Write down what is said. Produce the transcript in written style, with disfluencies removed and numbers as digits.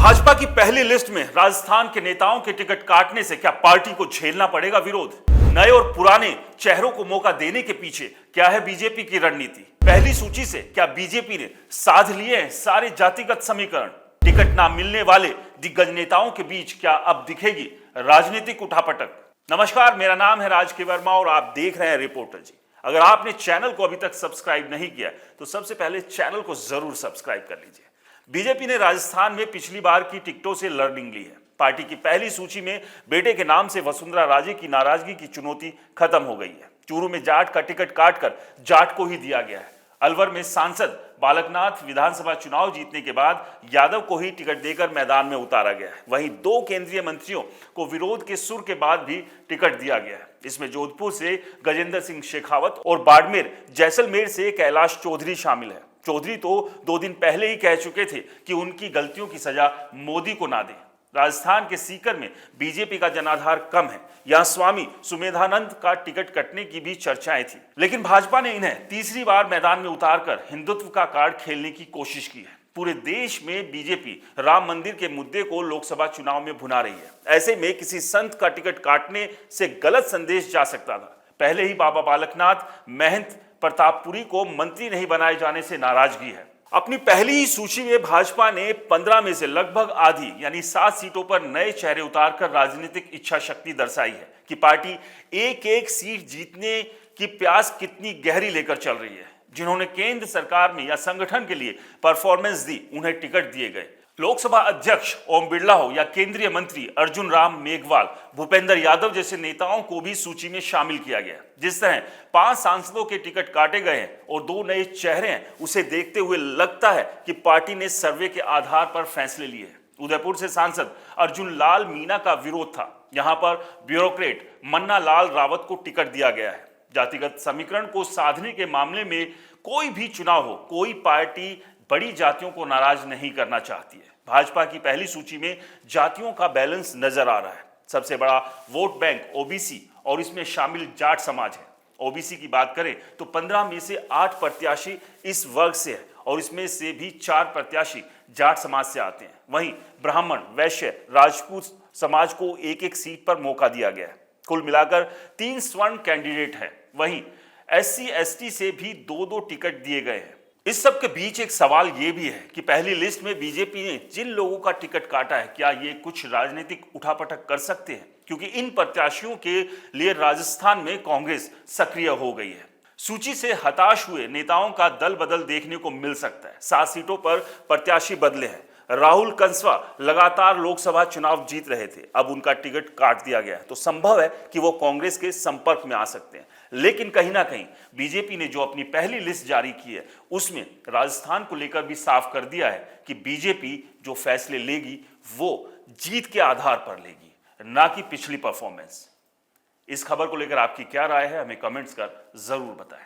भाजपा की पहली लिस्ट में राजस्थान के नेताओं के टिकट काटने से क्या पार्टी को झेलना पड़ेगा विरोध? नए और पुराने चेहरों को मौका देने के पीछे क्या है बीजेपी की रणनीति? पहली सूची से क्या बीजेपी ने साध लिए हैं सारे जातिगत समीकरण? टिकट ना मिलने वाले दिग्गज नेताओं के बीच क्या अब दिखेगी राजनीतिक उठापटक? नमस्कार, मेरा नाम है राज के वर्मा और आप देख रहे हैं रिपोर्टर जी। अगर आपने चैनल को अभी तक सब्सक्राइब नहीं किया तो सबसे पहले चैनल को जरूर सब्सक्राइब कर लीजिए। बीजेपी ने राजस्थान में पिछली बार की टिकटों से लर्निंग ली है। पार्टी की पहली सूची में बेटे के नाम से वसुंधरा राजे की नाराजगी की चुनौती खत्म हो गई है। चूरू में जाट का टिकट काटकर जाट को ही दिया गया है। अलवर में सांसद बालकनाथ विधानसभा चुनाव जीतने के बाद यादव को ही टिकट देकर मैदान में उतारा गया है। वहीं दो केंद्रीय मंत्रियों को विरोध के सुर के बाद भी टिकट दिया गया है। इसमें जोधपुर से गजेंद्र सिंह शेखावत और बाड़मेर जैसलमेर से कैलाश चौधरी शामिल है। चौधरी तो 2 दिन पहले ही कह चुके थे कि उनकी गलतियों की सजा मोदी को ना दें। राजस्थान के सीकर में बीजेपी का जनाधार कम है। यहां स्वामी सुमेधानंद का टिकट कटने की भी चर्चाएं थी, लेकिन भाजपा ने इन्हें तीसरी बार मैदान में उतारकर हिंदुत्व का कार्ड खेलने की कोशिश की है। पूरे देश में बीजेपी राम मंदिर के मुद्दे को लोकसभा चुनाव में भुना रही है। ऐसे में किसी संत का टिकट काटने से गलत संदेश जा सकता था। पहले ही बाबा बालकनाथ महंत प्रतापपुरी को मंत्री नहीं बनाए जाने से नाराजगी है। अपनी पहली ही सूची में भाजपा ने 15 में से लगभग आधी यानी 7 सीटों पर नए चेहरे उतारकर राजनीतिक इच्छा शक्ति दर्शाई है कि पार्टी एक एक सीट जीतने की प्यास कितनी गहरी लेकर चल रही है। जिन्होंने केंद्र सरकार में या संगठन के लिए परफॉर्मेंस दी उन्हें टिकट दिए गए। लोकसभा अध्यक्ष ओम बिरला हो या केंद्रीय मंत्री अर्जुन राम मेघवाल, भूपेंद्र यादव जैसे नेताओं को भी सूची में शामिल किया गया। जिस तरह 5 सांसदों के टिकट काटे गए हैं और 2 नए चेहरे हैं, उसे देखते हुए लगता है कि पार्टी ने सर्वे के आधार पर फैसले लिए हैं। उदयपुर से सांसद अर्जुन लाल मीणा का विरोध था। यहां पर ब्यूरोक्रेट मन्ना लाल रावत को टिकट दिया गया है। जातिगत समीकरण को साधने के मामले में कोई भी चुनाव हो, कोई पार्टी बड़ी जातियों को नाराज नहीं करना चाहती है। भाजपा की पहली सूची में जातियों का बैलेंस नजर आ रहा है। सबसे बड़ा वोट बैंक ओबीसी और इसमें शामिल जाट समाज है। ओबीसी की बात करें तो 15 में से 8 प्रत्याशी इस वर्ग से है और इसमें से भी 4 प्रत्याशी जाट समाज से आते हैं। वहीं ब्राह्मण, वैश्य, राजपूत समाज को एक एक सीट पर मौका दिया गया है। कुल मिलाकर 3 स्वर्ण कैंडिडेट हैं। वहीं SC ST से भी 2-2 टिकट दिए गए हैं। इस सब के बीच एक सवाल यह भी है कि पहली लिस्ट में बीजेपी ने जिन लोगों का टिकट काटा है, क्या ये कुछ राजनीतिक उठापटक कर सकते हैं? क्योंकि इन प्रत्याशियों के लिए राजस्थान में कांग्रेस सक्रिय हो गई है। सूची से हताश हुए नेताओं का दल बदल देखने को मिल सकता है। 7 सीटों पर प्रत्याशी बदले हैं। राहुल कंसवा लगातार लोकसभा चुनाव जीत रहे थे, अब उनका टिकट काट दिया गया है तो संभव है कि वो कांग्रेस के संपर्क में आ सकते हैं। लेकिन कहीं ना कहीं बीजेपी ने जो अपनी पहली लिस्ट जारी की है उसमें राजस्थान को लेकर भी साफ कर दिया है कि बीजेपी जो फैसले लेगी वो जीत के आधार पर लेगी, ना कि पिछली परफॉर्मेंस। इस खबर को लेकर आपकी क्या राय है, हमें कमेंट्स कर जरूर बताएं।